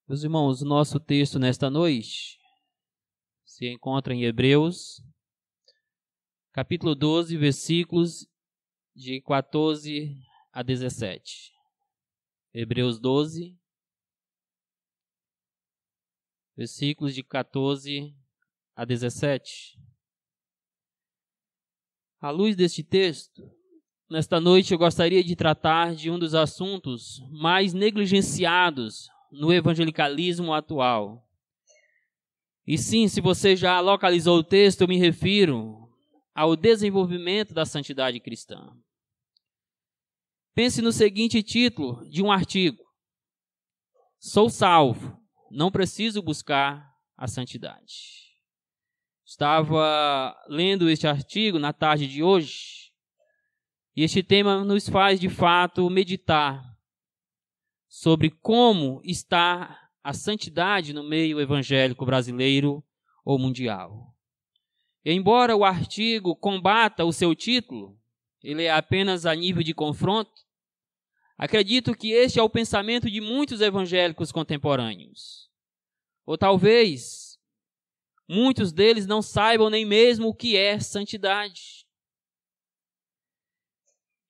Meus irmãos, o nosso texto nesta noite se encontra em Hebreus, capítulo 12, versículos de 14 a 17. Hebreus 12, versículos de 14 a 17. À luz deste texto, nesta noite eu gostaria de tratar de um dos assuntos mais negligenciados no evangelicalismo atual. E sim, se você já localizou o texto, eu me refiro ao desenvolvimento da santidade cristã. Pense no seguinte título de um artigo: Sou salvo, não preciso buscar a santidade. Estava lendo este artigo na tarde de hoje, e este tema nos faz de fato meditar sobre como está a santidade no meio evangélico brasileiro ou mundial. E embora o artigo combata o seu título, ele é apenas a nível de confronto, acredito que este é o pensamento de muitos evangélicos contemporâneos. Ou talvez muitos deles não saibam nem mesmo o que é santidade.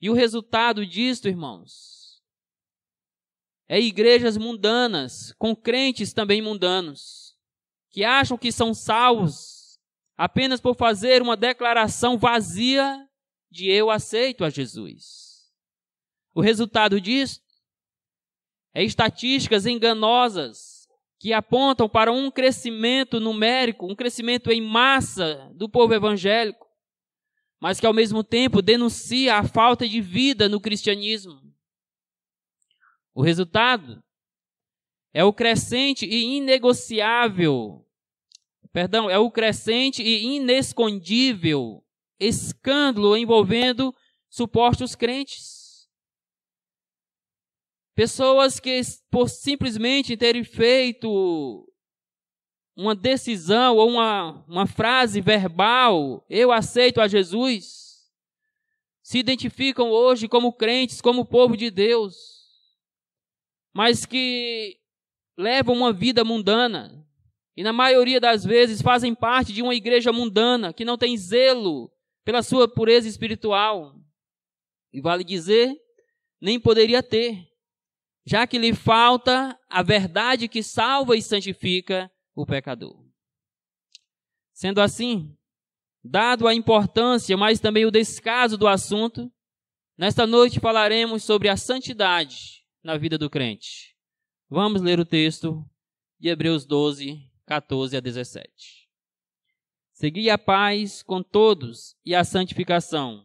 E o resultado disto, irmãos, é igrejas mundanas, com crentes também mundanos, que acham que são salvos apenas por fazer uma declaração vazia de eu aceito a Jesus. O resultado disso é estatísticas enganosas que apontam para um crescimento numérico, um crescimento em massa do povo evangélico, mas que ao mesmo tempo denuncia a falta de vida no cristianismo. O resultado é o crescente e inescondível escândalo envolvendo supostos crentes. Pessoas que, por simplesmente terem feito uma decisão ou uma frase verbal, eu aceito a Jesus, se identificam hoje como crentes, como povo de Deus, mas que levam uma vida mundana e na maioria das vezes fazem parte de uma igreja mundana que não tem zelo pela sua pureza espiritual. E vale dizer, nem poderia ter, já que lhe falta a verdade que salva e santifica o pecador. Sendo assim, dado a importância, mas também o descaso do assunto, nesta noite falaremos sobre a santidade na vida do crente. Vamos ler o texto de Hebreus 12, 14 a 17. Segui a paz com todos e a santificação,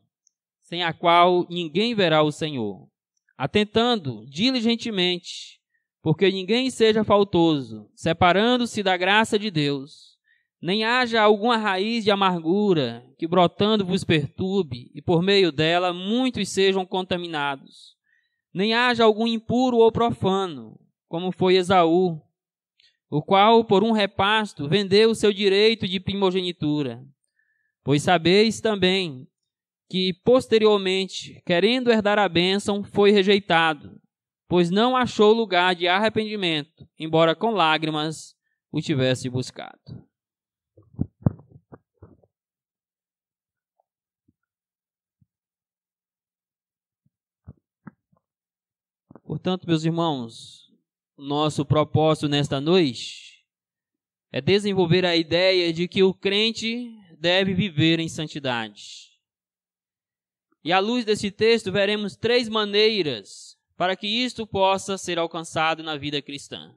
sem a qual ninguém verá o Senhor, atentando diligentemente, porque ninguém seja faltoso, separando-se da graça de Deus, nem haja alguma raiz de amargura que brotando vos perturbe, e por meio dela muitos sejam contaminados. Nem haja algum impuro ou profano, como foi Esaú, o qual, por um repasto, vendeu o seu direito de primogenitura. Pois sabeis também que, posteriormente, querendo herdar a bênção, foi rejeitado, pois não achou lugar de arrependimento, embora com lágrimas o tivesse buscado. Portanto, meus irmãos, o nosso propósito nesta noite é desenvolver a ideia de que o crente deve viver em santidade. E à luz desse texto, veremos 3 maneiras para que isto possa ser alcançado na vida cristã.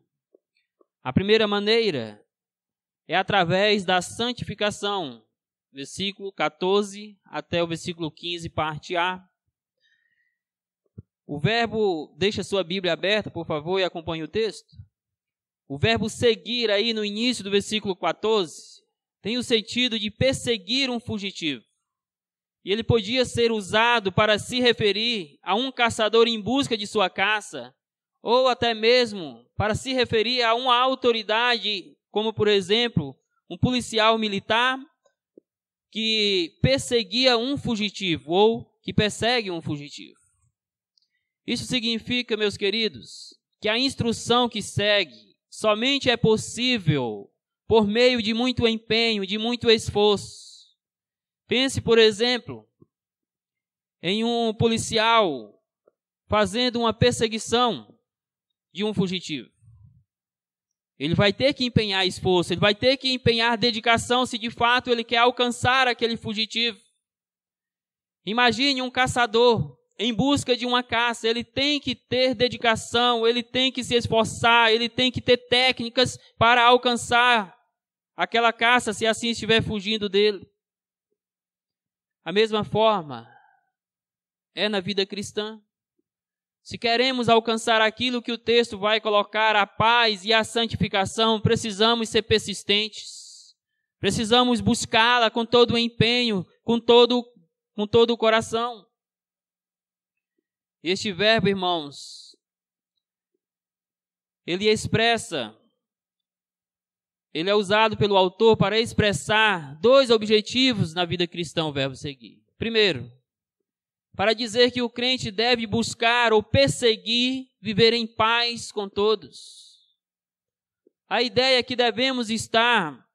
A primeira maneira é através da santificação, versículo 14 até o versículo 15, parte A. O verbo, deixa sua Bíblia aberta, por favor, e acompanhe o texto. O verbo seguir aí no início do versículo 14 tem o sentido de perseguir um fugitivo. E ele podia ser usado para se referir a um caçador em busca de sua caça, ou até mesmo para se referir a uma autoridade, como por exemplo, um policial militar que perseguia um fugitivo, ou que persegue um fugitivo. Isso significa, meus queridos, que a instrução que segue somente é possível por meio de muito empenho, de muito esforço. Pense, por exemplo, em um policial fazendo uma perseguição de um fugitivo. Ele vai ter que empenhar esforço, ele vai ter que empenhar dedicação se de fato ele quer alcançar aquele fugitivo. Imagine um caçador em busca de uma caça, ele tem que ter dedicação, ele tem que se esforçar, ele tem que ter técnicas para alcançar aquela caça, se assim estiver fugindo dele. A mesma forma é na vida cristã. Se queremos alcançar aquilo que o texto vai colocar, a paz e a santificação, precisamos ser persistentes. Precisamos buscá-la com todo o empenho, com todo o coração. Este verbo, irmãos, ele é usado pelo autor para expressar dois objetivos na vida cristã, o verbo seguir. Primeiro, para dizer que o crente deve buscar ou perseguir viver em paz com todos. A ideia é que devemos estar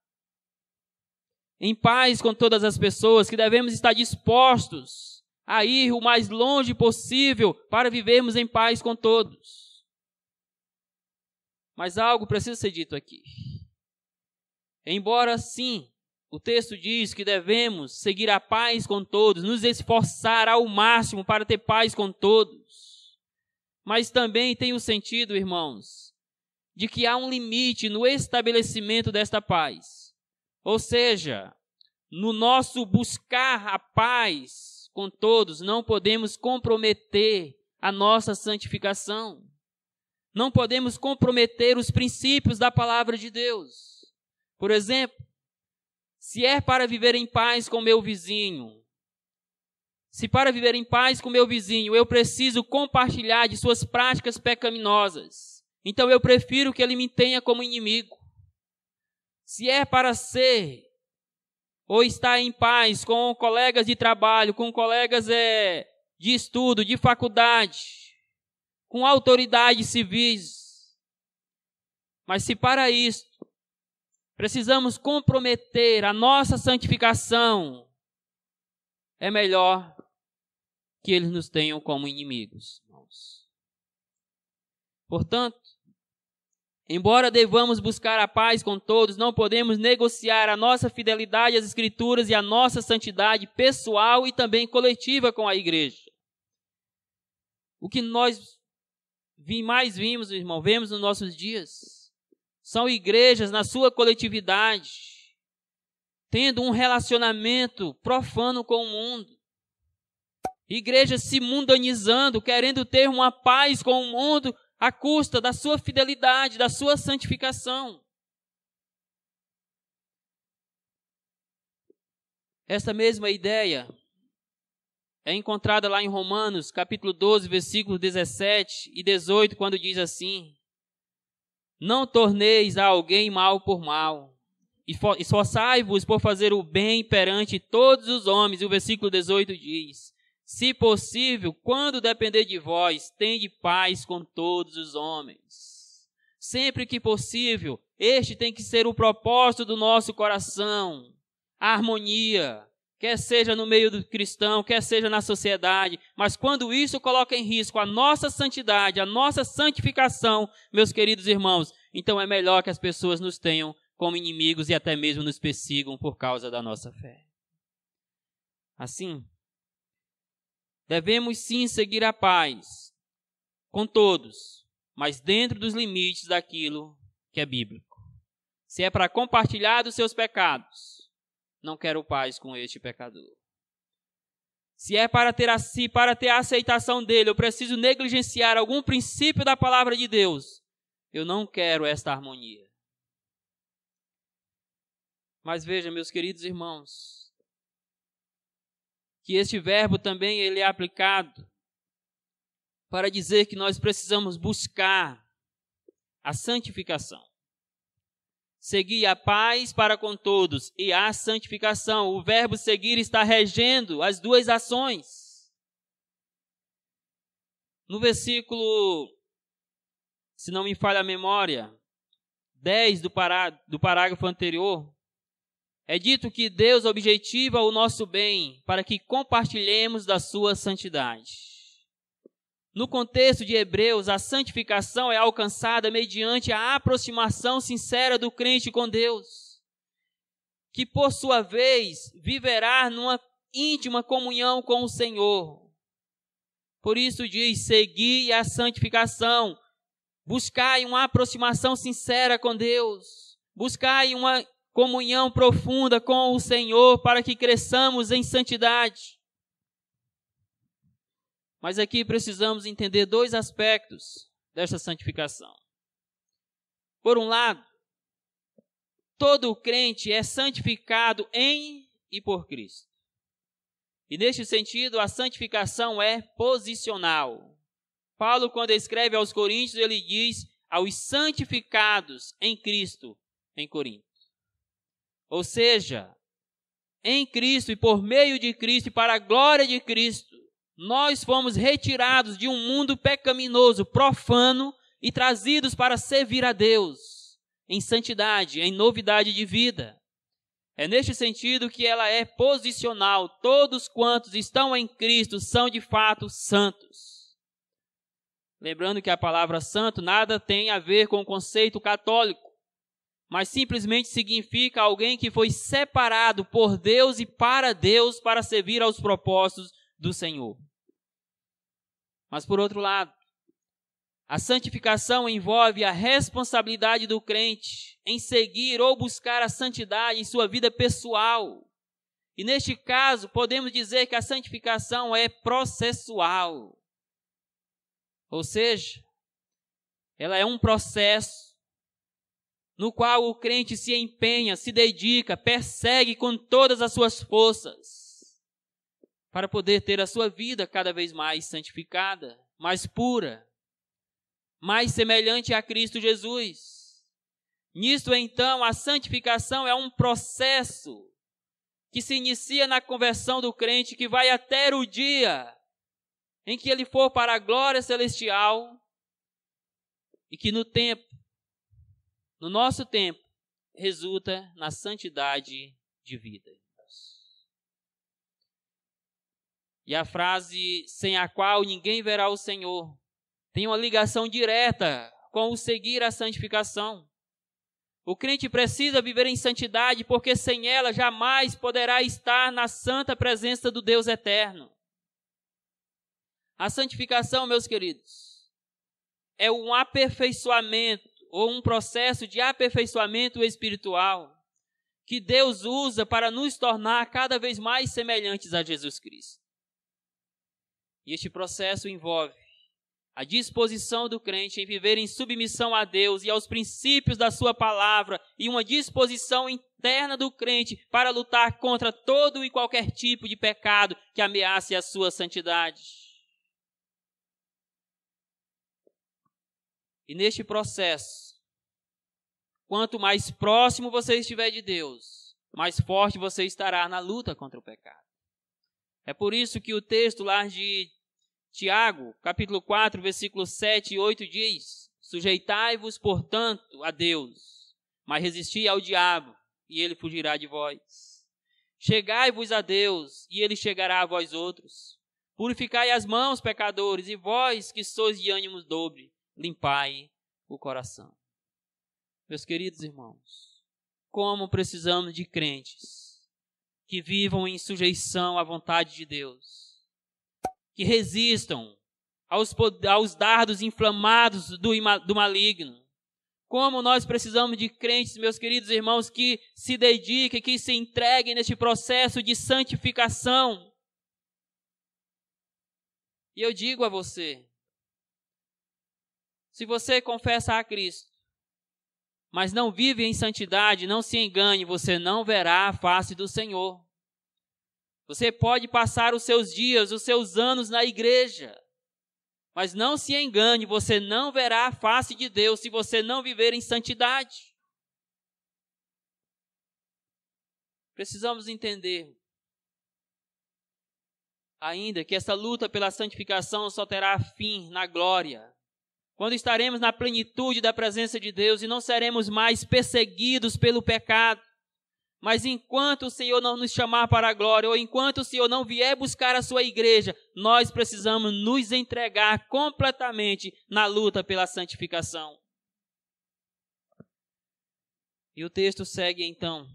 em paz com todas as pessoas, que devemos estar dispostos a ir o mais longe possível para vivermos em paz com todos. Mas algo precisa ser dito aqui. Embora sim, o texto diz que devemos seguir a paz com todos, nos esforçar ao máximo para ter paz com todos. Mas também tem o sentido, irmãos, de que há um limite no estabelecimento desta paz. Ou seja, no nosso buscar a paz com todos, não podemos comprometer a nossa santificação. Não podemos comprometer os princípios da palavra de Deus. Por exemplo, se é para viver em paz com meu vizinho, se para viver em paz com meu vizinho eu preciso compartilhar de suas práticas pecaminosas, então eu prefiro que ele me tenha como inimigo. Se é para ser ou estar em paz com colegas de trabalho, com colegas de estudo, de faculdade, com autoridades civis, mas se para isso precisamos comprometer a nossa santificação, é melhor que eles nos tenham como inimigos. Portanto, embora devamos buscar a paz com todos, não podemos negociar a nossa fidelidade às Escrituras e a nossa santidade pessoal e também coletiva com a igreja. O que nós mais vimos, irmão, vemos nos nossos dias, são igrejas na sua coletividade, tendo um relacionamento profano com o mundo. Igrejas se mundanizando, querendo ter uma paz com o mundo à custa da sua fidelidade, da sua santificação. Essa mesma ideia é encontrada lá em Romanos, capítulo 12, versículos 17 e 18, quando diz assim: não torneis a alguém mal por mal, esforçai-vos por fazer o bem perante todos os homens. E o versículo 18 diz: se possível, quando depender de vós, tende paz com todos os homens. Sempre que possível, este tem que ser o propósito do nosso coração. A harmonia, quer seja no meio do cristão, quer seja na sociedade, mas quando isso coloca em risco a nossa santidade, a nossa santificação, meus queridos irmãos, então é melhor que as pessoas nos tenham como inimigos e até mesmo nos persigam por causa da nossa fé. Assim, devemos sim seguir a paz com todos, mas dentro dos limites daquilo que é bíblico. Se é para compartilhar dos seus pecados, não quero paz com este pecador. Se é para ter a aceitação dele, eu preciso negligenciar algum princípio da palavra de Deus, eu não quero esta harmonia. Mas veja, meus queridos irmãos, que este verbo também ele é aplicado para dizer que nós precisamos buscar a santificação. Seguir a paz para com todos e a santificação. O verbo seguir está regendo as duas ações. No versículo, se não me falha a memória, 10 do parágrafo anterior, é dito que Deus objetiva o nosso bem para que compartilhemos da sua santidade. No contexto de Hebreus, a santificação é alcançada mediante a aproximação sincera do crente com Deus, que por sua vez viverá numa íntima comunhão com o Senhor. Por isso diz: segui a santificação, buscai uma aproximação sincera com Deus, buscai uma comunhão profunda com o Senhor para que cresçamos em santidade. Mas aqui precisamos entender dois aspectos desta santificação. Por um lado, todo crente é santificado em e por Cristo. E neste sentido, a santificação é posicional. Paulo, quando escreve aos Coríntios, ele diz aos santificados em Cristo, em Corinto. Ou seja, em Cristo e por meio de Cristo e para a glória de Cristo, nós fomos retirados de um mundo pecaminoso, profano e trazidos para servir a Deus em santidade, em novidade de vida. É neste sentido que ela é posicional. Todos quantos estão em Cristo são de fato santos. Lembrando que a palavra santo nada tem a ver com o conceito católico, mas simplesmente significa alguém que foi separado por Deus e para Deus para servir aos propósitos do Senhor. Mas por outro lado, a santificação envolve a responsabilidade do crente em seguir ou buscar a santidade em sua vida pessoal. E neste caso, podemos dizer que a santificação é processual. Ou seja, ela é um processo no qual o crente se empenha, se dedica, persegue com todas as suas forças para poder ter a sua vida cada vez mais santificada, mais pura, mais semelhante a Cristo Jesus. Nisto, então, a santificação é um processo que se inicia na conversão do crente, que vai até o dia em que ele for para a glória celestial e que no nosso tempo, resulta na santidade de vida. E a frase sem a qual ninguém verá o Senhor tem uma ligação direta com o seguir a santificação. O crente precisa viver em santidade porque sem ela jamais poderá estar na santa presença do Deus eterno. A santificação, meus queridos, é um aperfeiçoamento ou um processo de aperfeiçoamento espiritual que Deus usa para nos tornar cada vez mais semelhantes a Jesus Cristo. E este processo envolve a disposição do crente em viver em submissão a Deus e aos princípios da sua palavra e uma disposição interna do crente para lutar contra todo e qualquer tipo de pecado que ameace a sua santidade. E neste processo, quanto mais próximo você estiver de Deus, mais forte você estará na luta contra o pecado. É por isso que o texto lá de Tiago, capítulo 4, versículos 7 e 8 diz: sujeitai-vos, portanto, a Deus, mas resisti ao diabo, e ele fugirá de vós. Chegai-vos a Deus, e ele chegará a vós outros. Purificai as mãos, pecadores, e vós que sois de ânimo dobre, limpai o coração. Meus queridos irmãos, como precisamos de crentes que vivam em sujeição à vontade de Deus, que resistam aos dardos inflamados do maligno. Como nós precisamos de crentes, meus queridos irmãos, que se dediquem, que se entreguem neste processo de santificação. E eu digo a você, se você confessa a Cristo, mas não vive em santidade, não se engane, você não verá a face do Senhor. Você pode passar os seus dias, os seus anos na igreja, mas não se engane, você não verá a face de Deus se você não viver em santidade. Precisamos entender ainda que essa luta pela santificação só terá fim na glória, quando estaremos na plenitude da presença de Deus e não seremos mais perseguidos pelo pecado. Mas enquanto o Senhor não nos chamar para a glória, ou enquanto o Senhor não vier buscar a sua igreja, nós precisamos nos entregar completamente na luta pela santificação. E o texto segue então,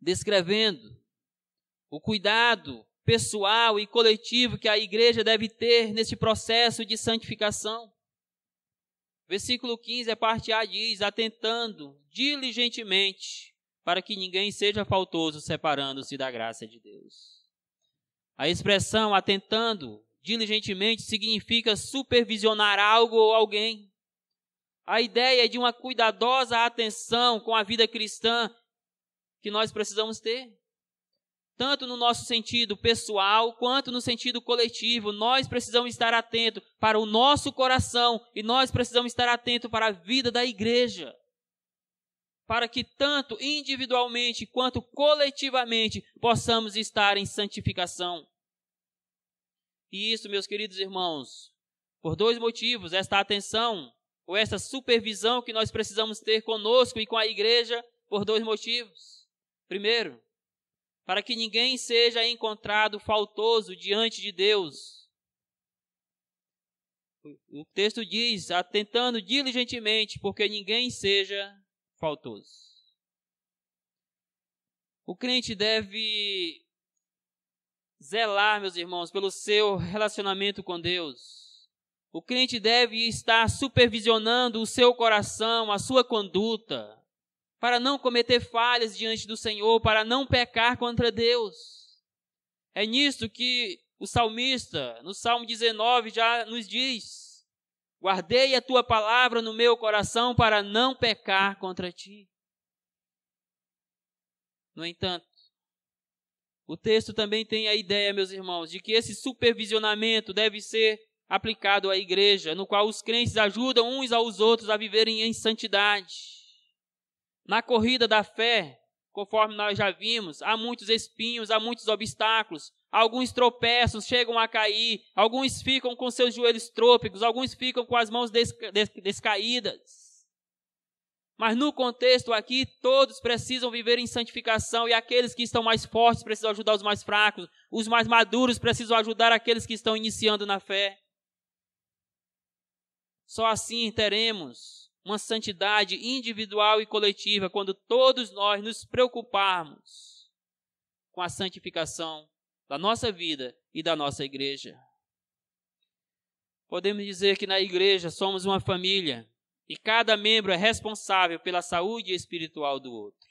descrevendo o cuidado pessoal e coletivo que a igreja deve ter neste processo de santificação. Versículo 15, a parte A diz, atentando diligentemente para que ninguém seja faltoso, separando-se da graça de Deus. A expressão atentando diligentemente significa supervisionar algo ou alguém. A ideia é de uma cuidadosa atenção com a vida cristã que nós precisamos ter. Tanto no nosso sentido pessoal, quanto no sentido coletivo, nós precisamos estar atentos para o nosso coração e nós precisamos estar atentos para a vida da igreja. Para que tanto individualmente quanto coletivamente possamos estar em santificação. E isso, meus queridos irmãos, por dois motivos, esta atenção ou esta supervisão que nós precisamos ter conosco e com a igreja, por dois motivos. Primeiro, para que ninguém seja encontrado faltoso diante de Deus. O texto diz, atentando diligentemente, porque ninguém seja faltoso. O crente deve zelar, meus irmãos, pelo seu relacionamento com Deus. O crente deve estar supervisionando o seu coração, a sua conduta, para não cometer falhas diante do Senhor, para não pecar contra Deus. É nisto que o salmista, no Salmo 19, já nos diz, guardei a tua palavra no meu coração para não pecar contra ti. No entanto, o texto também tem a ideia, meus irmãos, de que esse supervisionamento deve ser aplicado à igreja, no qual os crentes ajudam uns aos outros a viverem em santidade. Na corrida da fé, conforme nós já vimos, há muitos espinhos, há muitos obstáculos. Alguns tropeçam, chegam a cair, alguns ficam com seus joelhos trôpegos, alguns ficam com as mãos descaídas. Mas no contexto aqui, todos precisam viver em santificação e aqueles que estão mais fortes precisam ajudar os mais fracos, os mais maduros precisam ajudar aqueles que estão iniciando na fé. Só assim teremos uma santidade individual e coletiva quando todos nós nos preocuparmos com a santificação da nossa vida e da nossa igreja. Podemos dizer que na igreja somos uma família e cada membro é responsável pela saúde espiritual do outro.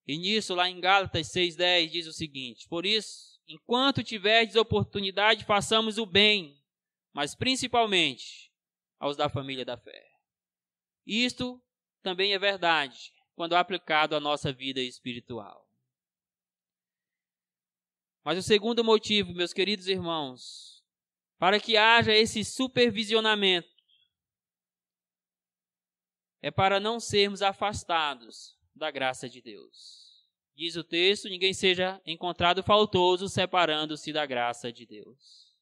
E nisso, lá em Gálatas 6,10, diz o seguinte: por isso, enquanto tiverdes oportunidade, façamos o bem, mas principalmente aos da família da fé. Isto também é verdade quando aplicado à nossa vida espiritual. Mas o segundo motivo, meus queridos irmãos, para que haja esse supervisionamento, é para não sermos afastados da graça de Deus. Diz o texto, ninguém seja encontrado faltoso, separando-se da graça de Deus.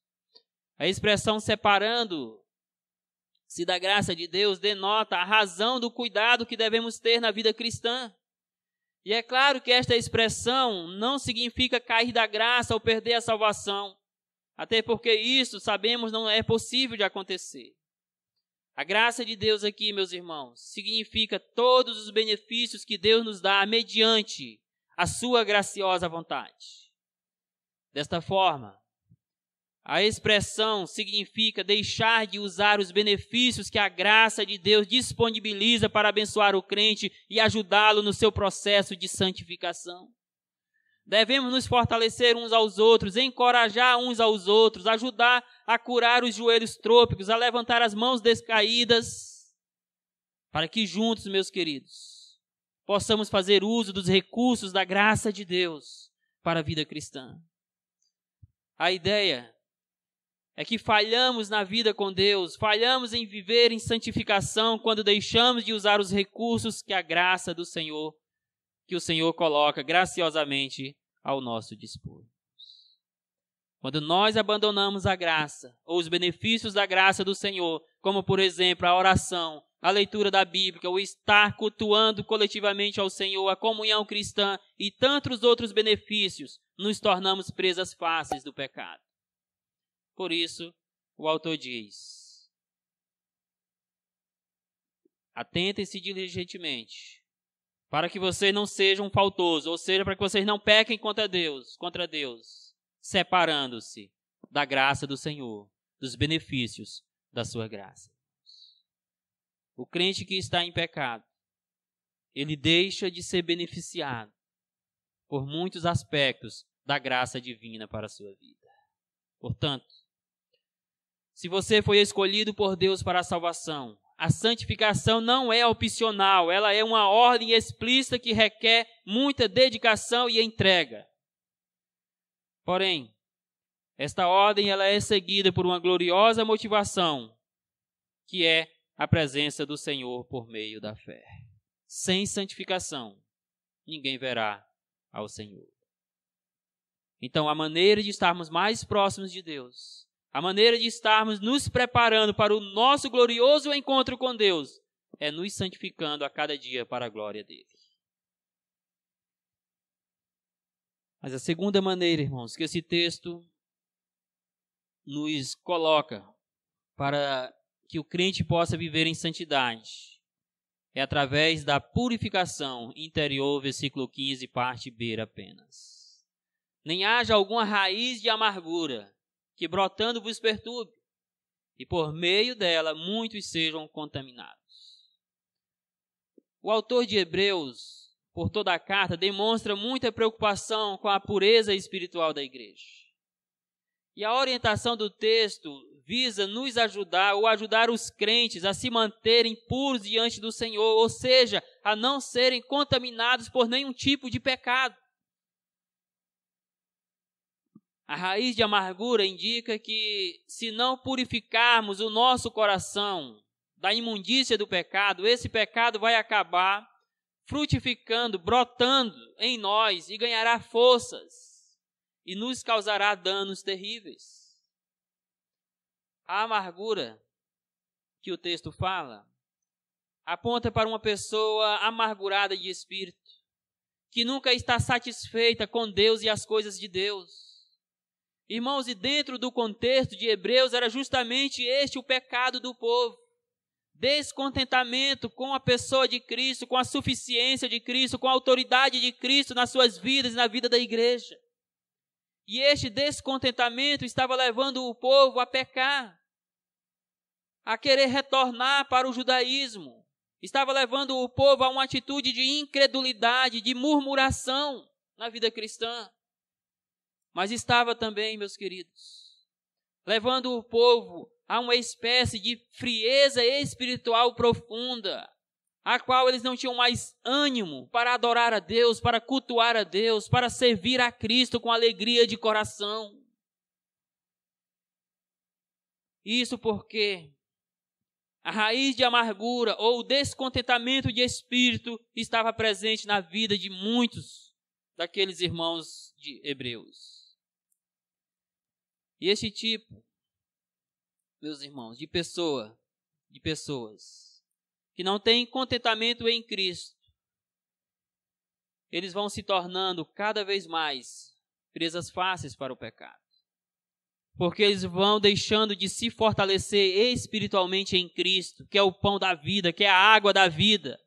A expressão separando-se da graça de Deus denota a razão do cuidado que devemos ter na vida cristã. E é claro que esta expressão não significa cair da graça ou perder a salvação, até porque isso, sabemos, não é possível de acontecer. A graça de Deus aqui, meus irmãos, significa todos os benefícios que Deus nos dá mediante a sua graciosa vontade. Desta forma, a expressão significa deixar de usar os benefícios que a graça de Deus disponibiliza para abençoar o crente e ajudá-lo no seu processo de santificação. Devemos nos fortalecer uns aos outros, encorajar uns aos outros, ajudar a curar os joelhos trôpegos, a levantar as mãos descaídas, para que juntos, meus queridos, possamos fazer uso dos recursos da graça de Deus para a vida cristã. A ideia é que falhamos na vida com Deus, falhamos em viver em santificação quando deixamos de usar os recursos que a graça do Senhor, que o Senhor coloca graciosamente ao nosso dispor. Quando nós abandonamos a graça, ou os benefícios da graça do Senhor, como por exemplo a oração, a leitura da Bíblia, o estar cultuando coletivamente ao Senhor, a comunhão cristã e tantos outros benefícios, nos tornamos presas fáceis do pecado. Por isso, o autor diz: atentem-se diligentemente, para que vocês não sejam faltosos, ou seja, para que vocês não pequem contra Deus, separando-se da graça do Senhor, dos benefícios da sua graça. O crente que está em pecado, ele deixa de ser beneficiado por muitos aspectos da graça divina para a sua vida. Portanto, se você foi escolhido por Deus para a salvação, a santificação não é opcional, ela é uma ordem explícita que requer muita dedicação e entrega. Porém, esta ordem ela é seguida por uma gloriosa motivação, que é a presença do Senhor por meio da fé. Sem santificação, ninguém verá ao Senhor. Então, a maneira de estarmos mais próximos de Deus, a maneira de estarmos nos preparando para o nosso glorioso encontro com Deus, é nos santificando a cada dia para a glória dele. Mas a segunda maneira, irmãos, que esse texto nos coloca para que o crente possa viver em santidade é através da purificação interior, versículo 15, parte B apenas. Nem haja alguma raiz de amargura que brotando vos perturbe, e por meio dela muitos sejam contaminados. O autor de Hebreus, por toda a carta, demonstra muita preocupação com a pureza espiritual da igreja. E a orientação do texto visa nos ajudar ou ajudar os crentes a se manterem puros diante do Senhor, ou seja, a não serem contaminados por nenhum tipo de pecado. A raiz de amargura indica que, se não purificarmos o nosso coração da imundícia do pecado, esse pecado vai acabar frutificando, brotando em nós e ganhará forças e nos causará danos terríveis. A amargura que o texto fala aponta para uma pessoa amargurada de espírito, que nunca está satisfeita com Deus e as coisas de Deus. Irmãos, e dentro do contexto de Hebreus era justamente este o pecado do povo. Descontentamento com a pessoa de Cristo, com a suficiência de Cristo, com a autoridade de Cristo nas suas vidas e na vida da igreja. E este descontentamento estava levando o povo a pecar, a querer retornar para o judaísmo. Estava levando o povo a uma atitude de incredulidade, de murmuração na vida cristã. Mas estava também, meus queridos, levando o povo a uma espécie de frieza espiritual profunda, a qual eles não tinham mais ânimo para adorar a Deus, para cultuar a Deus, para servir a Cristo com alegria de coração. Isso porque a raiz de amargura ou descontentamento de espírito estava presente na vida de muitos daqueles irmãos de Hebreus. E esse tipo, meus irmãos, de pessoas que não têm contentamento em Cristo, eles vão se tornando cada vez mais presas fáceis para o pecado. Porque eles vão deixando de se fortalecer espiritualmente em Cristo, que é o pão da vida, que é a água da vida.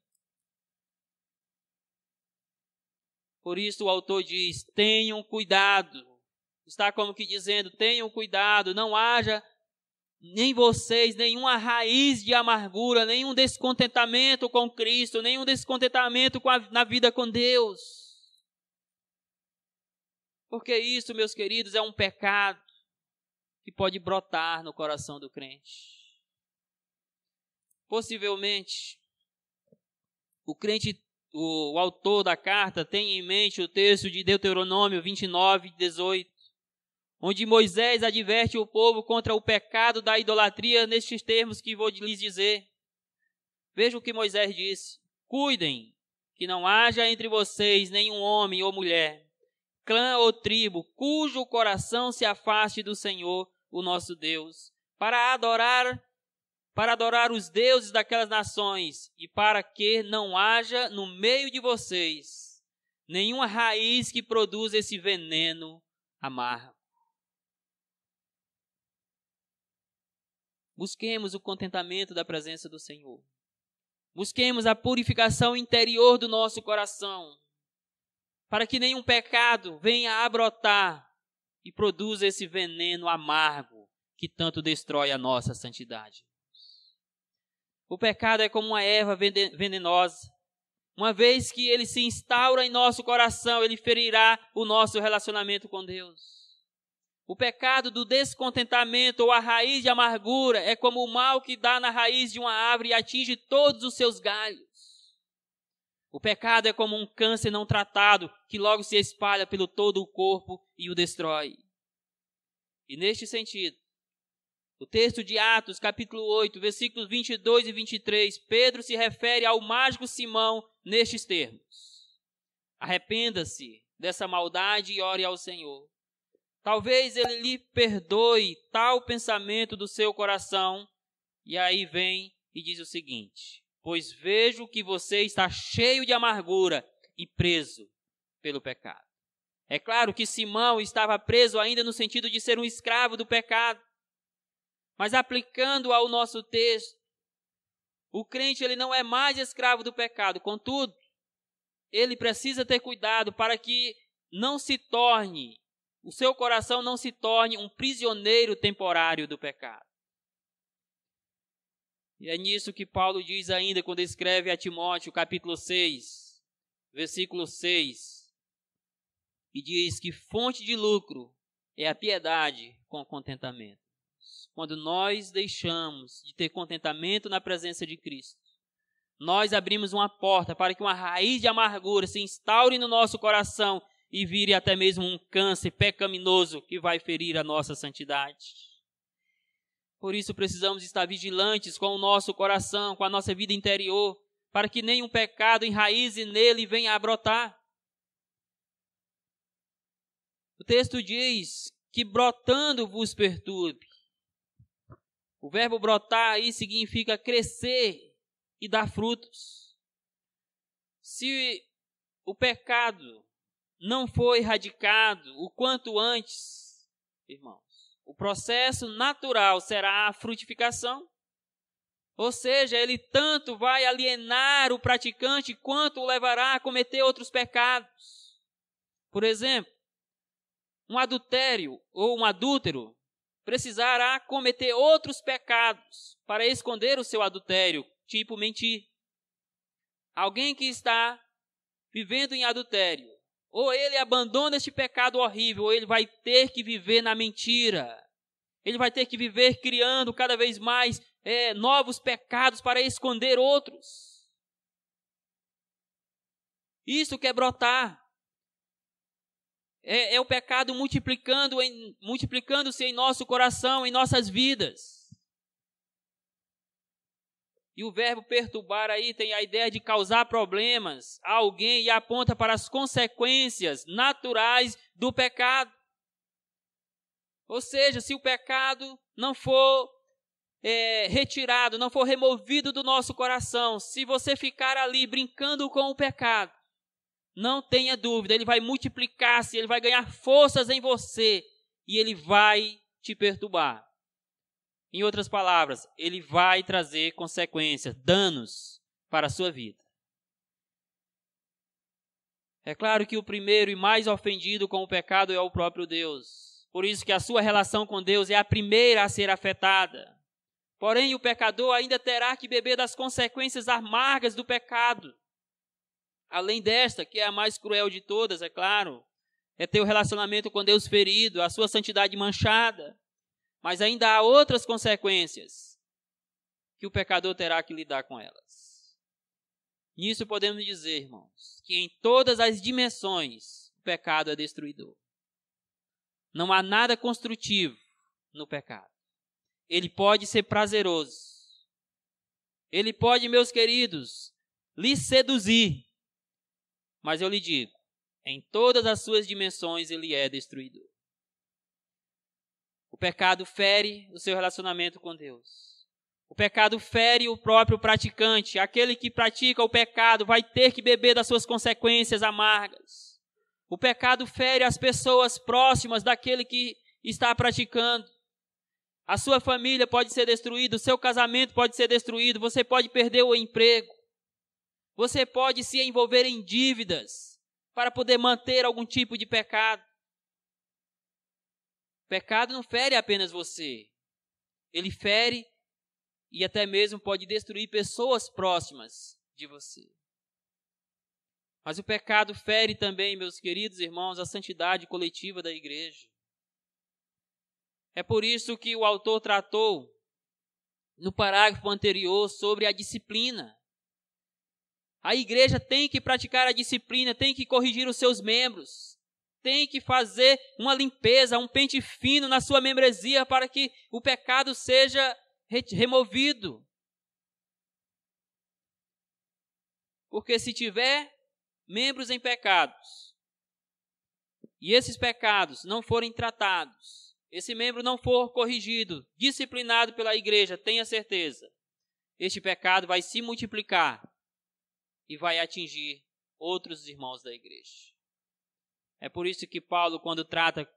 Por isso o autor diz: tenham cuidado. Está como que dizendo: tenham cuidado, não haja nem vocês nenhuma raiz de amargura, nenhum descontentamento com Cristo, nenhum descontentamento na vida com Deus. Porque isso, meus queridos, é um pecado que pode brotar no coração do crente. Possivelmente, o autor da carta tem em mente o texto de Deuteronômio 29, 18, onde Moisés adverte o povo contra o pecado da idolatria nestes termos que vou lhes dizer. Veja o que Moisés disse: cuidem que não haja entre vocês nenhum homem ou mulher clã ou tribo, cujo coração se afaste do Senhor, o nosso Deus, para adorar os deuses daquelas nações, e para que não haja no meio de vocês nenhuma raiz que produza esse veneno amargo. Busquemos o contentamento da presença do Senhor. Busquemos a purificação interior do nosso coração, para que nenhum pecado venha a brotar e produza esse veneno amargo que tanto destrói a nossa santidade. O pecado é como uma erva venenosa. Uma vez que ele se instaura em nosso coração, ele ferirá o nosso relacionamento com Deus. O pecado do descontentamento ou a raiz de amargura é como o mal que dá na raiz de uma árvore e atinge todos os seus galhos. O pecado é como um câncer não tratado que logo se espalha pelo todo o corpo e o destrói. E neste sentido, o texto de Atos, capítulo 8, versículos 22 e 23, Pedro se refere ao mágico Simão nestes termos: arrependa-se dessa maldade e ore ao Senhor. Talvez ele lhe perdoe tal pensamento do seu coração. E aí vem e diz o seguinte: pois vejo que você está cheio de amargura e preso pelo pecado. É claro que Simão estava preso ainda no sentido de ser um escravo do pecado. Mas aplicando ao nosso texto, o crente ele não é mais escravo do pecado. Contudo, ele precisa ter cuidado para que o seu coração não se torne um prisioneiro temporário do pecado. E é nisso que Paulo diz ainda quando escreve a Timóteo, capítulo 6, versículo 6, e diz que fonte de lucro é a piedade com contentamento. Quando nós deixamos de ter contentamento na presença de Cristo, nós abrimos uma porta para que uma raiz de amargura se instaure no nosso coração e vire até mesmo um câncer pecaminoso que vai ferir a nossa santidade. Por isso precisamos estar vigilantes com o nosso coração, com a nossa vida interior, para que nenhum pecado enraize nele e venha a brotar. O texto diz que brotando vos perturbe. O verbo brotar aí significa crescer e dar frutos. Se o pecado não for erradicado o quanto antes, irmãos, o processo natural será a frutificação. Ou seja, ele tanto vai alienar o praticante quanto o levará a cometer outros pecados. Por exemplo, um adultério ou um adúltero precisará cometer outros pecados para esconder o seu adultério, tipo mentir. Alguém que está vivendo em adultério, ou ele abandona este pecado horrível, ou ele vai ter que viver na mentira. Ele vai ter que viver criando cada vez mais novos pecados para esconder outros. Isso que é brotar. É o pecado multiplicando-se em nosso coração, em nossas vidas. E o verbo perturbar aí tem a ideia de causar problemas a alguém e aponta para as consequências naturais do pecado. Ou seja, se o pecado não for retirado, não for removido do nosso coração, se você ficar ali brincando com o pecado, não tenha dúvida, ele vai multiplicar-se, ele vai ganhar forças em você e ele vai te perturbar. Em outras palavras, ele vai trazer consequências, danos para a sua vida. É claro que o primeiro e mais ofendido com o pecado é o próprio Deus. Por isso que a sua relação com Deus é a primeira a ser afetada. Porém, o pecador ainda terá que beber das consequências amargas do pecado. Além desta, que é a mais cruel de todas, é claro, é ter o relacionamento com Deus ferido, a sua santidade manchada. Mas ainda há outras consequências que o pecador terá que lidar com elas. Nisso podemos dizer, irmãos, que em todas as dimensões o pecado é destruidor. Não há nada construtivo no pecado. Ele pode ser prazeroso. Ele pode, meus queridos, lhe seduzir. Mas eu lhe digo, Em todas as suas dimensões ele é destruidor. O pecado fere o seu relacionamento com Deus. O pecado fere o próprio praticante. Aquele que pratica o pecado vai ter que beber das suas consequências amargas. O pecado fere as pessoas próximas daquele que está praticando. A sua família pode ser destruída, o seu casamento pode ser destruído, você pode perder o emprego. Você pode se envolver em dívidas para poder manter algum tipo de pecado. O pecado não fere apenas você. Ele fere e até mesmo pode destruir pessoas próximas de você. Mas o pecado fere também, meus queridos irmãos, a santidade coletiva da igreja. É por isso que o autor tratou no parágrafo anterior sobre a disciplina. A igreja tem que praticar a disciplina, tem que corrigir os seus membros, tem que fazer uma limpeza, um pente fino na sua membresia para que o pecado seja removido. Porque se tiver membros em pecados e esses pecados não forem tratados, esse membro não for corrigido, disciplinado pela igreja, tenha certeza, este pecado vai se multiplicar e vai atingir outros irmãos da igreja. É por isso que Paulo, quando trata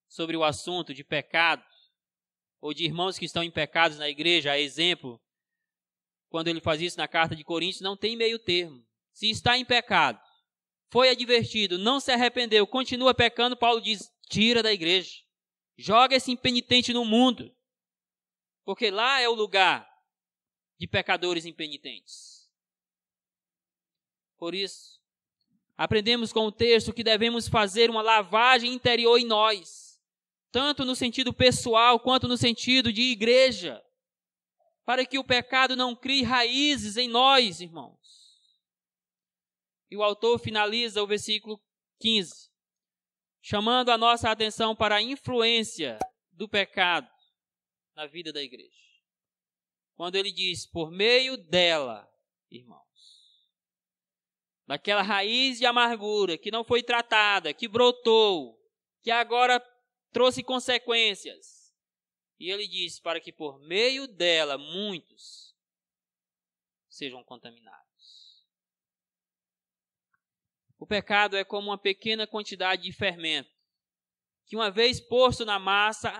sobre o assunto de pecado, ou de irmãos que estão em pecados na igreja, a exemplo, quando ele faz isso na carta de Coríntios, não tem meio termo. Se está em pecado, foi advertido, não se arrependeu, continua pecando, Paulo diz, tira da igreja. Joga esse impenitente no mundo, porque lá é o lugar de pecadores impenitentes. Por isso, aprendemos com o texto que devemos fazer uma lavagem interior em nós, tanto no sentido pessoal quanto no sentido de igreja, para que o pecado não crie raízes em nós, irmãos. E o autor finaliza o versículo 15, chamando a nossa atenção para a influência do pecado na vida da igreja. Quando ele diz, por meio dela, irmãos, daquela raiz de amargura que não foi tratada, que brotou, que agora trouxe consequências. E ele diz, para que por meio dela muitos sejam contaminados. O pecado é como uma pequena quantidade de fermento, que uma vez posto na massa,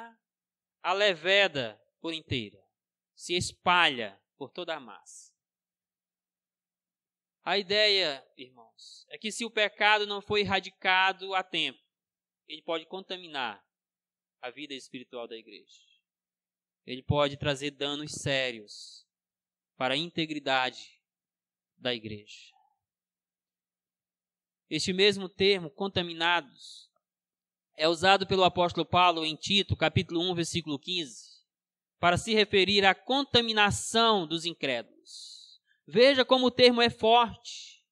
a leveda por inteira, se espalha por toda a massa. A ideia, irmãos, é que se o pecado não for erradicado a tempo, ele pode contaminar a vida espiritual da igreja. Ele pode trazer danos sérios para a integridade da igreja. Este mesmo termo, contaminados, é usado pelo apóstolo Paulo em Tito, capítulo 1, versículo 15, para se referir à contaminação dos incrédulos. Veja como o termo é forte.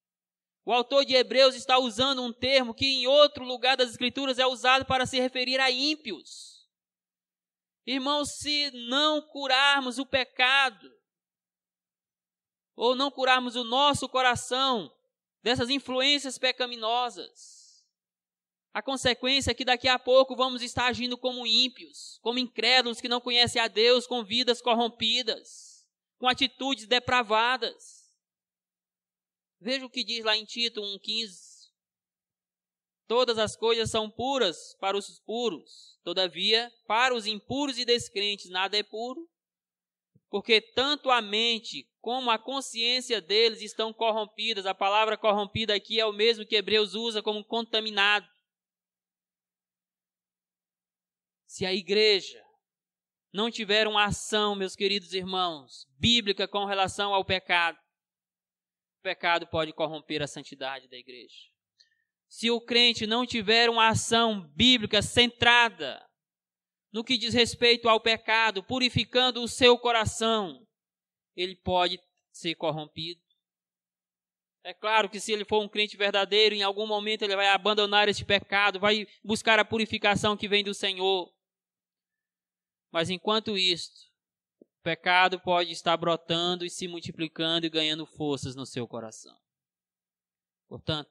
O autor de Hebreus está usando um termo que em outro lugar das Escrituras é usado para se referir a ímpios. Irmãos, se não curarmos o pecado, ou não curarmos o nosso coração dessas influências pecaminosas, a consequência é que daqui a pouco vamos estar agindo como ímpios, como incrédulos que não conhecem a Deus, com vidas corrompidas, com atitudes depravadas. Veja o que diz lá em Tito 1,15. Todas as coisas são puras para os puros, todavia, para os impuros e descrentes nada é puro, porque tanto a mente como a consciência deles estão corrompidas. A palavra corrompida aqui é o mesmo que Hebreus usa como contaminado. Se a igreja não tiver uma ação, meus queridos irmãos, bíblica com relação ao pecado, o pecado pode corromper a santidade da igreja. Se o crente não tiver uma ação bíblica centrada no que diz respeito ao pecado, purificando o seu coração, ele pode ser corrompido. É claro que se ele for um crente verdadeiro, em algum momento ele vai abandonar este pecado, vai buscar a purificação que vem do Senhor. Mas enquanto isto, o pecado pode estar brotando e se multiplicando e ganhando forças no seu coração. Portanto,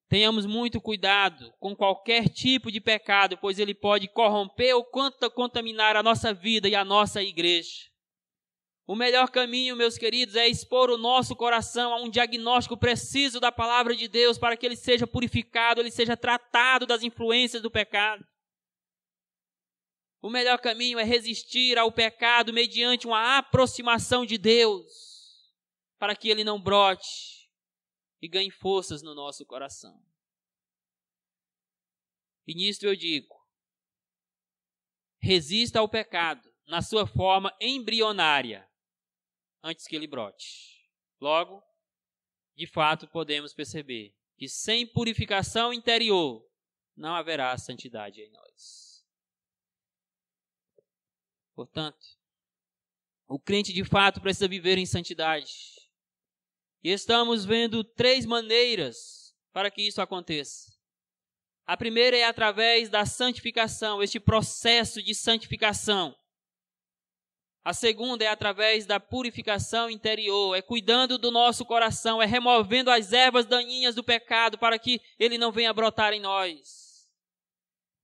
Tenhamos muito cuidado com qualquer tipo de pecado, pois ele pode corromper ou contaminar a nossa vida e a nossa igreja. O melhor caminho, meus queridos, é expor o nosso coração a um diagnóstico preciso da palavra de Deus para que ele seja purificado, ele seja tratado das influências do pecado. O melhor caminho é resistir ao pecado mediante uma aproximação de Deus, para que ele não brote e ganhe forças no nosso coração. E nisto eu digo, resista ao pecado na sua forma embrionária, antes que ele brote. Logo, de fato, podemos perceber que sem purificação interior, não haverá santidade em nós. Portanto, o crente de fato precisa viver em santidade. E estamos vendo 3 maneiras para que isso aconteça. A primeira é através da santificação, este processo de santificação. A segunda é através da purificação interior, é cuidando do nosso coração, é removendo as ervas daninhas do pecado para que ele não venha brotar em nós.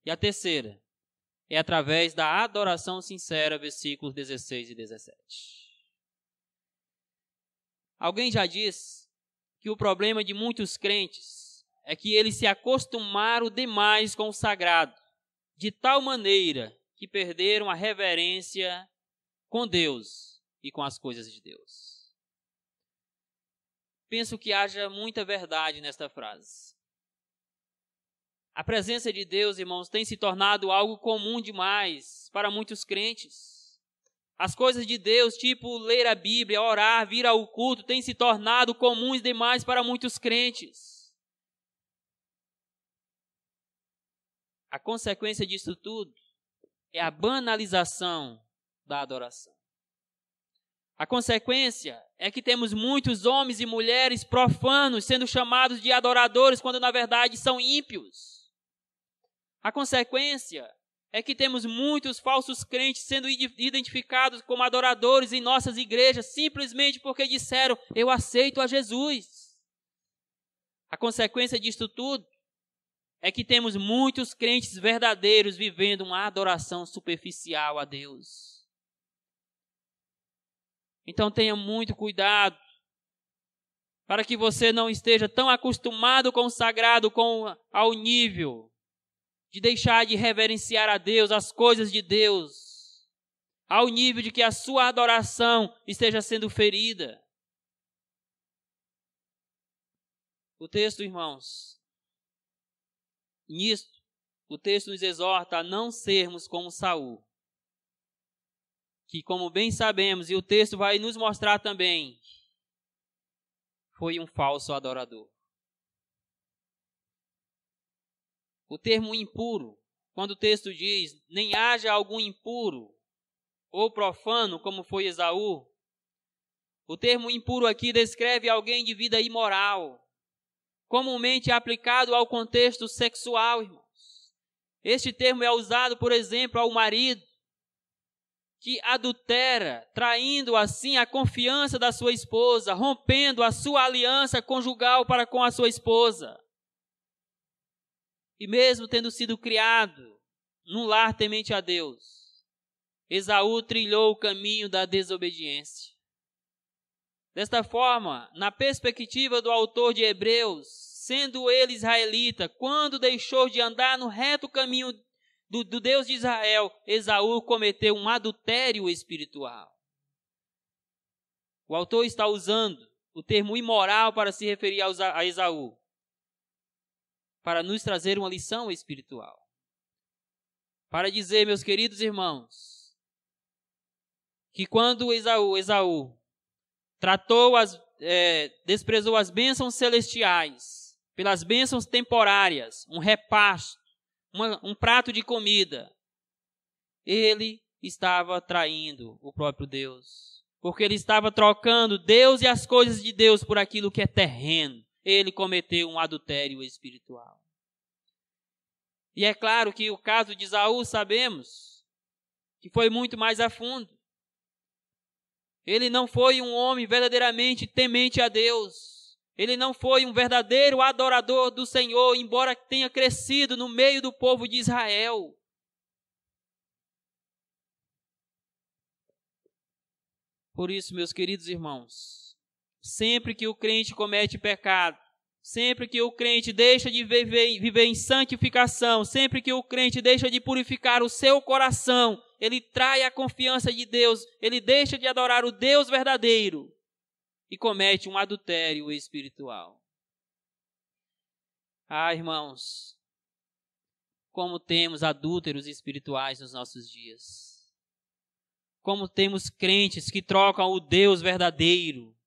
E a terceira é através da adoração sincera, versículos 16 e 17. Alguém já disse que o problema de muitos crentes é que eles se acostumaram demais com o sagrado, de tal maneira que perderam a reverência com Deus e com as coisas de Deus. Penso que haja muita verdade nesta frase. A presença de Deus, irmãos, tem se tornado algo comum demais para muitos crentes. As coisas de Deus, tipo ler a Bíblia, orar, vir ao culto, têm se tornado comuns demais para muitos crentes. A consequência disso tudo é a banalização da adoração. A consequência é que temos muitos homens e mulheres profanos sendo chamados de adoradores, quando na verdade são ímpios. A consequência é que temos muitos falsos crentes sendo identificados como adoradores em nossas igrejas, simplesmente porque disseram, eu aceito a Jesus. A consequência disto tudo é que temos muitos crentes verdadeiros vivendo uma adoração superficial a Deus. Então tenha muito cuidado para que você não esteja tão acostumado com o sagrado ao nível de deixar de reverenciar a Deus, as coisas de Deus, ao nível de que a sua adoração esteja sendo ferida. O texto, irmãos, nisto, o texto nos exorta a não sermos como Saul, que, como bem sabemos, e o texto vai nos mostrar também, foi um falso adorador. O termo impuro, quando o texto diz, nem haja algum impuro ou profano, como foi Esaú, o termo impuro aqui descreve alguém de vida imoral, comumente aplicado ao contexto sexual, irmãos. Este termo é usado, por exemplo, ao marido que adultera, traindo assim a confiança da sua esposa, rompendo a sua aliança conjugal para com a sua esposa. E mesmo tendo sido criado num lar temente a Deus, Esaú trilhou o caminho da desobediência. Desta forma, na perspectiva do autor de Hebreus, sendo ele israelita, quando deixou de andar no reto caminho do Deus de Israel, Esaú cometeu um adultério espiritual. O autor está usando o termo imoral para se referir a Esaú, para nos trazer uma lição espiritual. Para dizer, meus queridos irmãos, que quando Esaú desprezou as bênçãos celestiais pelas bênçãos temporárias, um repasto, um prato de comida, ele estava traindo o próprio Deus, porque ele estava trocando Deus e as coisas de Deus por aquilo que é terreno. Ele cometeu um adultério espiritual. E é claro que o caso de Esaú, sabemos que foi muito mais a fundo. Ele não foi um homem verdadeiramente temente a Deus. Ele não foi um verdadeiro adorador do Senhor, embora tenha crescido no meio do povo de Israel. Por isso, meus queridos irmãos, sempre que o crente comete pecado, sempre que o crente deixa de viver em santificação, sempre que o crente deixa de purificar o seu coração, ele trai a confiança de Deus, ele deixa de adorar o Deus verdadeiro e comete um adultério espiritual. Ah, irmãos, como temos adúlteros espirituais nos nossos dias. Como temos crentes que trocam o Deus verdadeiro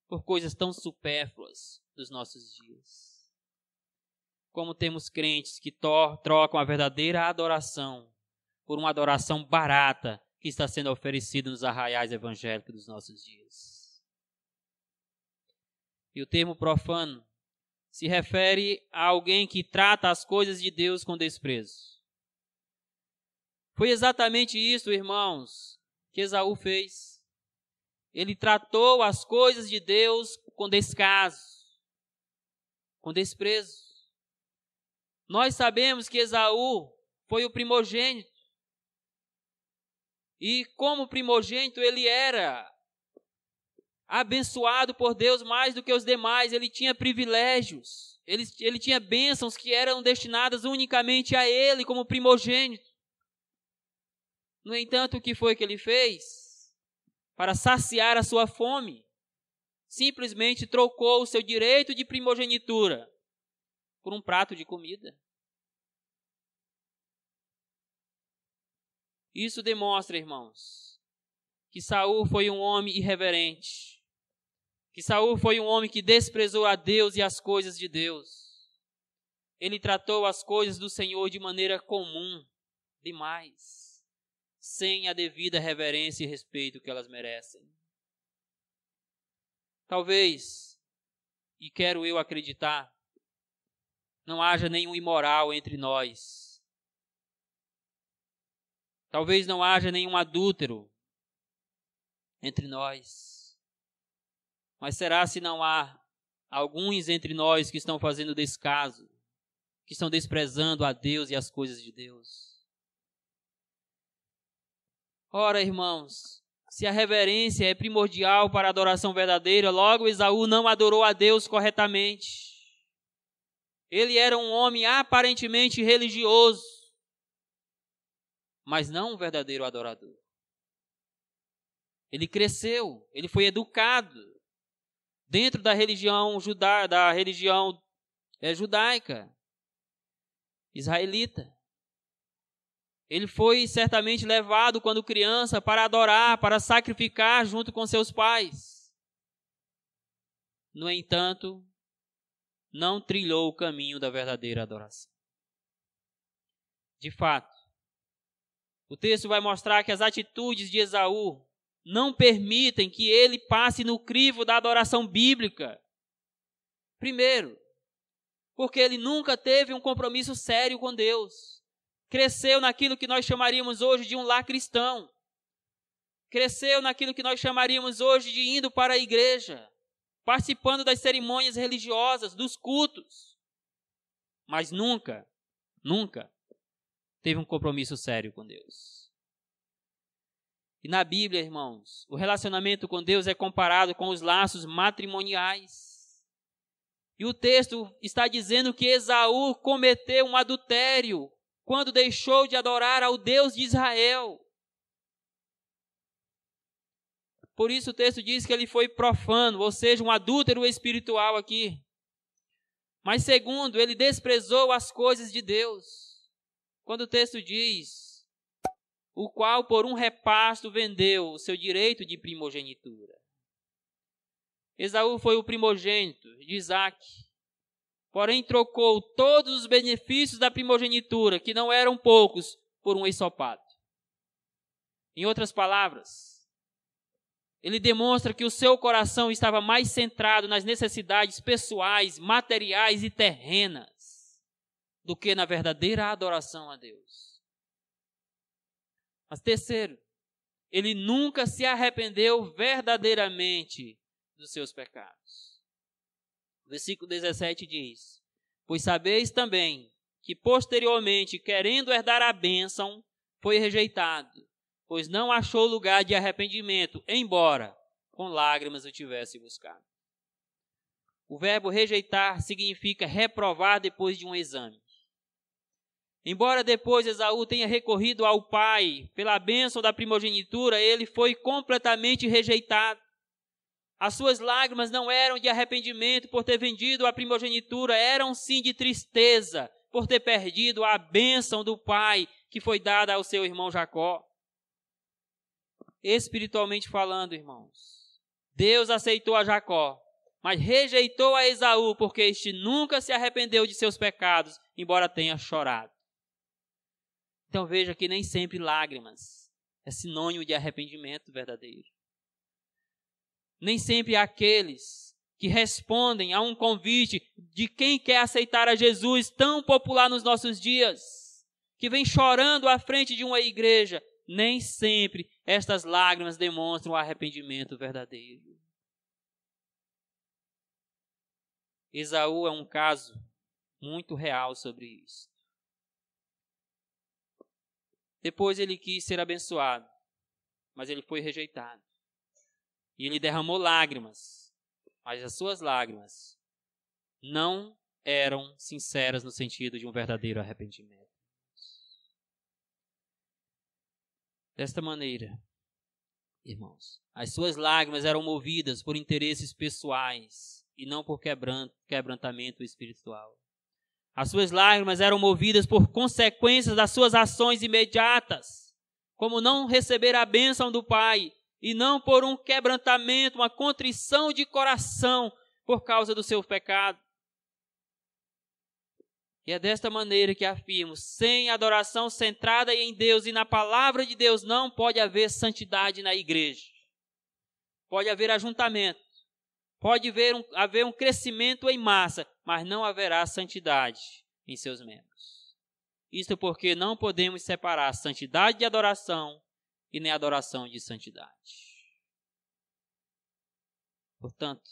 por coisas tão supérfluas dos nossos dias. Como temos crentes que trocam a verdadeira adoração por uma adoração barata que está sendo oferecida nos arraiais evangélicos dos nossos dias. E o termo profano se refere a alguém que trata as coisas de Deus com desprezo. Foi exatamente isso, irmãos, que Esaú fez. Ele tratou as coisas de Deus com descaso, com desprezo. Nós sabemos que Esaú foi o primogênito. E como primogênito ele era abençoado por Deus mais do que os demais. Ele tinha privilégios. Ele tinha bênçãos que eram destinadas unicamente a ele como primogênito. No entanto, o que foi que ele fez? Para saciar a sua fome, simplesmente trocou o seu direito de primogenitura por um prato de comida. Isso demonstra, irmãos, que Saul foi um homem irreverente, que Saul foi um homem que desprezou a Deus e as coisas de Deus. Ele tratou as coisas do Senhor de maneira comum, demais, sem a devida reverência e respeito que elas merecem. Talvez, e quero eu acreditar, não haja nenhum imoral entre nós. Talvez não haja nenhum adúltero entre nós. Mas será se não há alguns entre nós que estão fazendo descaso, que estão desprezando a Deus e as coisas de Deus? Ora, irmãos, se a reverência é primordial para a adoração verdadeira, logo Esaú não adorou a Deus corretamente. Ele era um homem aparentemente religioso, mas não um verdadeiro adorador. Ele cresceu, ele foi educado dentro da religião judaica, israelita. Ele foi certamente levado quando criança para adorar, para sacrificar junto com seus pais. No entanto, não trilhou o caminho da verdadeira adoração. De fato, o texto vai mostrar que as atitudes de Esaú não permitem que ele passe no crivo da adoração bíblica. Primeiro, porque ele nunca teve um compromisso sério com Deus. Cresceu naquilo que nós chamaríamos hoje de um lar cristão. Cresceu naquilo que nós chamaríamos hoje de indo para a igreja, participando das cerimônias religiosas, dos cultos. Mas nunca teve um compromisso sério com Deus. E na Bíblia, irmãos, o relacionamento com Deus é comparado com os laços matrimoniais. E o texto está dizendo que Esaú cometeu um adultério quando deixou de adorar ao Deus de Israel. Por isso o texto diz que ele foi profano, ou seja, um adúltero espiritual aqui. Mas segundo, ele desprezou as coisas de Deus. Quando o texto diz, o qual por um repasto vendeu o seu direito de primogenitura. Esaú foi o primogênito de Isaac. Porém, trocou todos os benefícios da primogenitura, que não eram poucos, por um ensopado. Em outras palavras, ele demonstra que o seu coração estava mais centrado nas necessidades pessoais, materiais e terrenas, do que na verdadeira adoração a Deus. Mas terceiro, ele nunca se arrependeu verdadeiramente dos seus pecados. Versículo 17 diz: pois sabeis também que posteriormente, querendo herdar a bênção, foi rejeitado, pois não achou lugar de arrependimento, embora com lágrimas o tivesse buscado. O verbo rejeitar significa reprovar depois de um exame. Embora depois Esaú tenha recorrido ao pai pela bênção da primogenitura, ele foi completamente rejeitado. As suas lágrimas não eram de arrependimento por ter vendido a primogenitura, eram sim de tristeza por ter perdido a bênção do pai que foi dada ao seu irmão Jacó. Espiritualmente falando, irmãos, Deus aceitou a Jacó, mas rejeitou a Esaú porque este nunca se arrependeu de seus pecados, embora tenha chorado. Então veja que nem sempre lágrimas é sinônimo de arrependimento verdadeiro. Nem sempre aqueles que respondem a um convite de quem quer aceitar a Jesus, tão popular nos nossos dias, que vem chorando à frente de uma igreja, nem sempre estas lágrimas demonstram o arrependimento verdadeiro. Esaú é um caso muito real sobre isso. Depois ele quis ser abençoado, mas ele foi rejeitado. E ele derramou lágrimas, mas as suas lágrimas não eram sinceras no sentido de um verdadeiro arrependimento. Desta maneira, irmãos, as suas lágrimas eram movidas por interesses pessoais e não por quebrantamento espiritual. As suas lágrimas eram movidas por consequências das suas ações imediatas, como não receber a bênção do Pai, e não por um quebrantamento, uma contrição de coração por causa do seu pecado. E é desta maneira que afirmo, sem adoração centrada em Deus e na palavra de Deus, não pode haver santidade na igreja. Pode haver ajuntamento, pode haver um crescimento em massa, mas não haverá santidade em seus membros. Isto porque não podemos separar santidade de adoração e nem adoração de santidade. Portanto,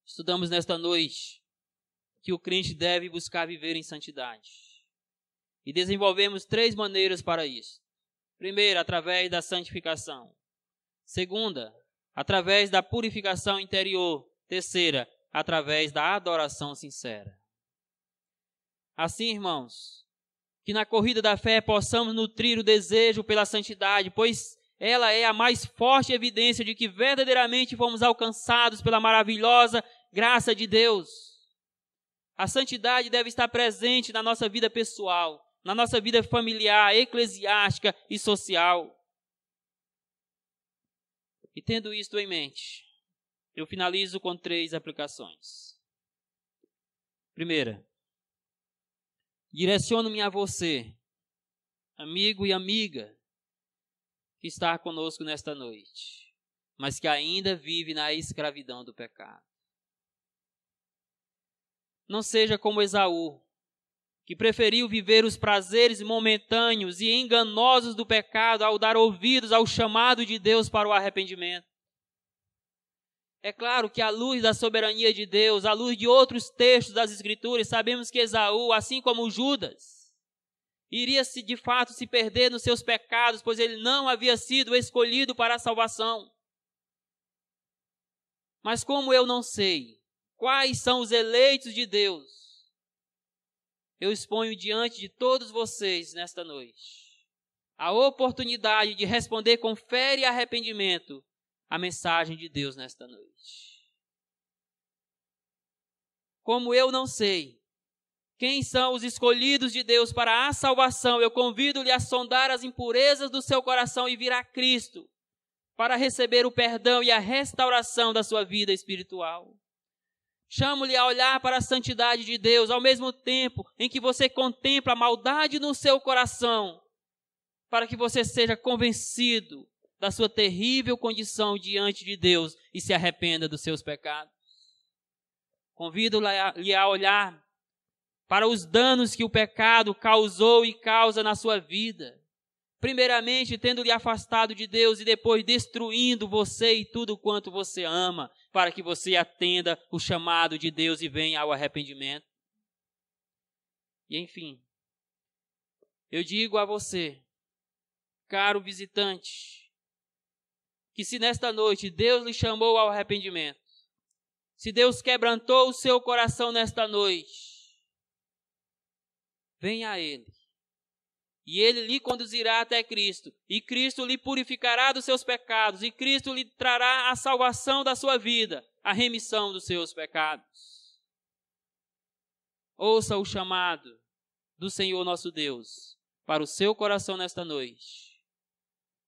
estudamos nesta noite que o crente deve buscar viver em santidade. E desenvolvemos 3 maneiras para isso. Primeira, através da santificação. Segunda, através da purificação interior. Terceira, através da adoração sincera. Assim, irmãos, que na corrida da fé possamos nutrir o desejo pela santidade, pois ela é a mais forte evidência de que verdadeiramente fomos alcançados pela maravilhosa graça de Deus. A santidade deve estar presente na nossa vida pessoal, na nossa vida familiar, eclesiástica e social. E tendo isto em mente, eu finalizo com 3 aplicações. Primeira, direciono-me a você, amigo e amiga, que está conosco nesta noite, mas que ainda vive na escravidão do pecado. Não seja como Esaú, que preferiu viver os prazeres momentâneos e enganosos do pecado ao dar ouvidos ao chamado de Deus para o arrependimento. É claro que à luz da soberania de Deus, à luz de outros textos das Escrituras, sabemos que Esaú, assim como Judas, iria de fato se perder nos seus pecados, pois ele não havia sido escolhido para a salvação. Mas como eu não sei quais são os eleitos de Deus, eu exponho diante de todos vocês nesta noite a oportunidade de responder com fé e arrependimento a mensagem de Deus nesta noite. Como eu não sei quem são os escolhidos de Deus para a salvação, eu convido-lhe a sondar as impurezas do seu coração e vir a Cristo para receber o perdão e a restauração da sua vida espiritual. Chamo-lhe a olhar para a santidade de Deus, ao mesmo tempo em que você contempla a maldade no seu coração, para que você seja convencido da sua terrível condição diante de Deus e se arrependa dos seus pecados. Convido-lhe a olhar para os danos que o pecado causou e causa na sua vida, primeiramente tendo-lhe afastado de Deus e depois destruindo você e tudo quanto você ama, para que você atenda o chamado de Deus e venha ao arrependimento. E enfim, eu digo a você, caro visitante, que se nesta noite Deus lhe chamou ao arrependimento, se Deus quebrantou o seu coração nesta noite, venha a Ele. E Ele lhe conduzirá até Cristo. E Cristo lhe purificará dos seus pecados. E Cristo lhe trará a salvação da sua vida, a remissão dos seus pecados. Ouça o chamado do Senhor nosso Deus para o seu coração nesta noite.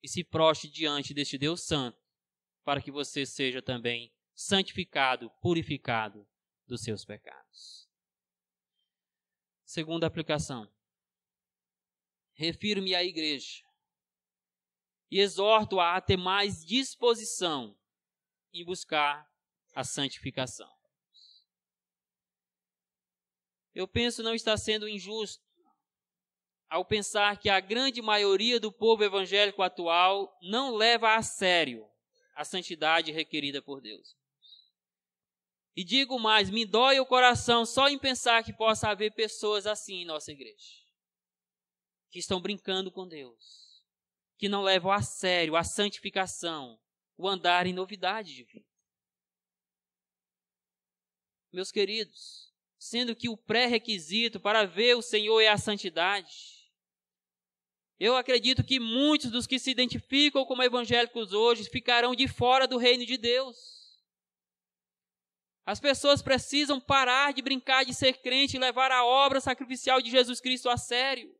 E se prostre diante deste Deus Santo, para que você seja também santificado, purificado dos seus pecados. Segunda aplicação. Refiro-me à igreja e exorto-a a ter mais disposição em buscar a santificação. Eu penso não estar sendo injusto ao pensar que a grande maioria do povo evangélico atual não leva a sério a santidade requerida por Deus. E digo mais, me dói o coração só em pensar que possa haver pessoas assim em nossa igreja, que estão brincando com Deus, que não levam a sério a santificação, o andar em novidade de vida. Meus queridos, sendo que o pré-requisito para ver o Senhor é a santidade, eu acredito que muitos dos que se identificam como evangélicos hoje ficarão de fora do reino de Deus. As pessoas precisam parar de brincar de ser crente e levar a obra sacrificial de Jesus Cristo a sério.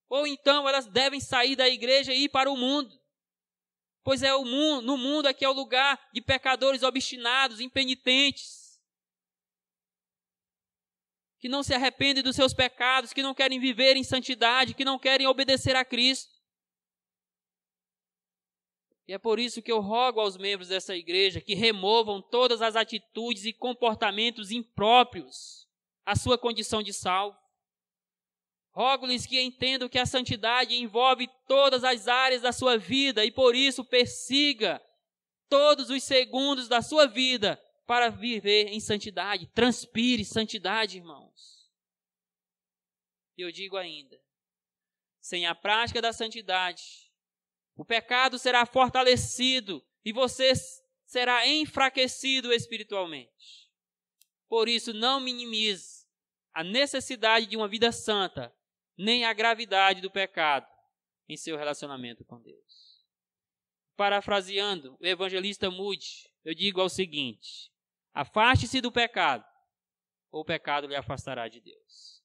Ou então elas devem sair da igreja e ir para o mundo. Pois é no mundo aqui é o lugar de pecadores obstinados, impenitentes, que não se arrependem dos seus pecados, que não querem viver em santidade, que não querem obedecer a Cristo. E é por isso que eu rogo aos membros dessa igreja que removam todas as atitudes e comportamentos impróprios à sua condição de salvo. Rogo-lhes que entendam que a santidade envolve todas as áreas da sua vida e por isso persiga todos os segundos da sua vida para viver em santidade. Transpire santidade, irmãos. E eu digo ainda, sem a prática da santidade, o pecado será fortalecido e você será enfraquecido espiritualmente. Por isso, não minimize a necessidade de uma vida santa, nem a gravidade do pecado em seu relacionamento com Deus. Parafraseando o evangelista Moody, eu digo ao seguinte: afaste-se do pecado, ou o pecado lhe afastará de Deus.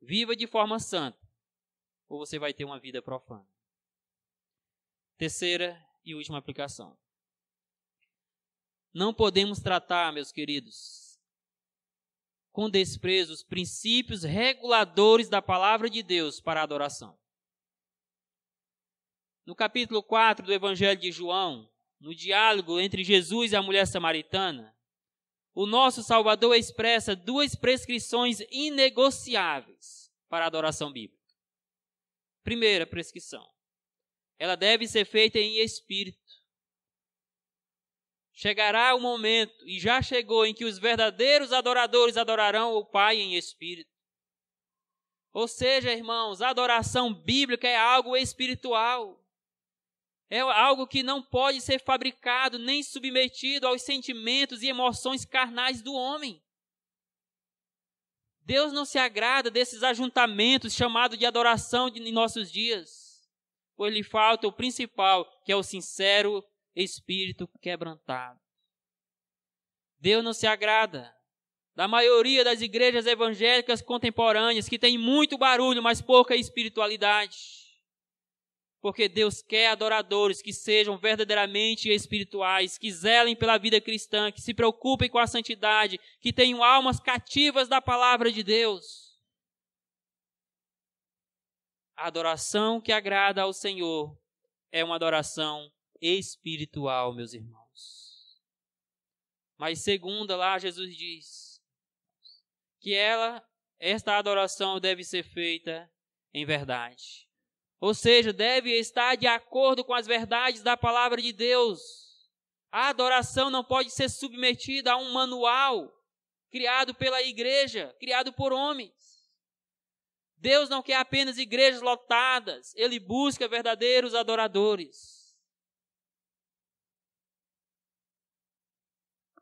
Viva de forma santa, ou você vai ter uma vida profana. Terceira e última aplicação. Não podemos tratar, meus queridos, com desprezo os princípios reguladores da palavra de Deus para a adoração. No capítulo 4 do Evangelho de João, no diálogo entre Jesus e a mulher samaritana, o nosso Salvador expressa duas prescrições inegociáveis para a adoração bíblica. Primeira prescrição: ela deve ser feita em espírito. Chegará o momento, e já chegou, em que os verdadeiros adoradores adorarão o Pai em espírito. Ou seja, irmãos, a adoração bíblica é algo espiritual. É algo que não pode ser fabricado nem submetido aos sentimentos e emoções carnais do homem. Deus não se agrada desses ajuntamentos chamados de adoração em nossos dias, pois lhe falta o principal, que é o sincero espírito quebrantado. Deus não se agrada da maioria das igrejas evangélicas contemporâneas, que tem muito barulho, mas pouca espiritualidade. Porque Deus quer adoradores que sejam verdadeiramente espirituais, que zelem pela vida cristã, que se preocupem com a santidade, que tenham almas cativas da palavra de Deus. A adoração que agrada ao Senhor é uma adoração espiritual, meus irmãos. Mas segunda, lá Jesus diz que esta adoração deve ser feita em verdade. Ou seja, deve estar de acordo com as verdades da palavra de Deus. A adoração não pode ser submetida a um manual criado pela igreja, criado por homens. Deus não quer apenas igrejas lotadas, Ele busca verdadeiros adoradores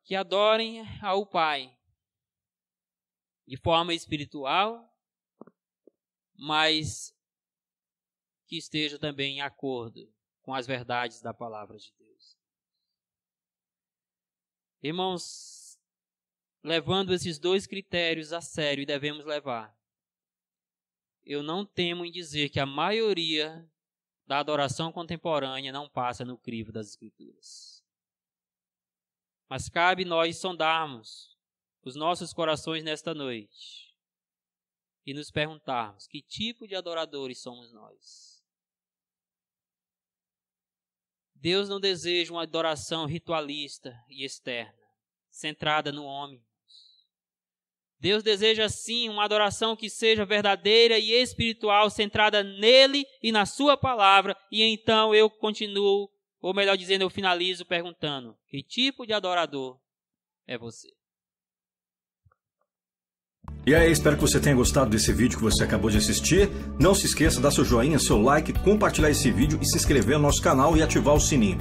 que adorem ao Pai de forma espiritual, mas que esteja também em acordo com as verdades da palavra de Deus. Irmãos, levando esses dois critérios a sério, e devemos levar, eu não temo em dizer que a maioria da adoração contemporânea não passa no crivo das Escrituras. Mas cabe nós sondarmos os nossos corações nesta noite e nos perguntarmos que tipo de adoradores somos nós. Deus não deseja uma adoração ritualista e externa, centrada no homem. Deus deseja sim uma adoração que seja verdadeira e espiritual, centrada nele e na sua palavra. E então eu continuo, ou melhor dizendo, eu finalizo perguntando: que tipo de adorador é você? E aí, espero que você tenha gostado desse vídeo que você acabou de assistir. Não se esqueça de dar seu joinha, seu like, compartilhar esse vídeo e se inscrever no nosso canal e ativar o sininho.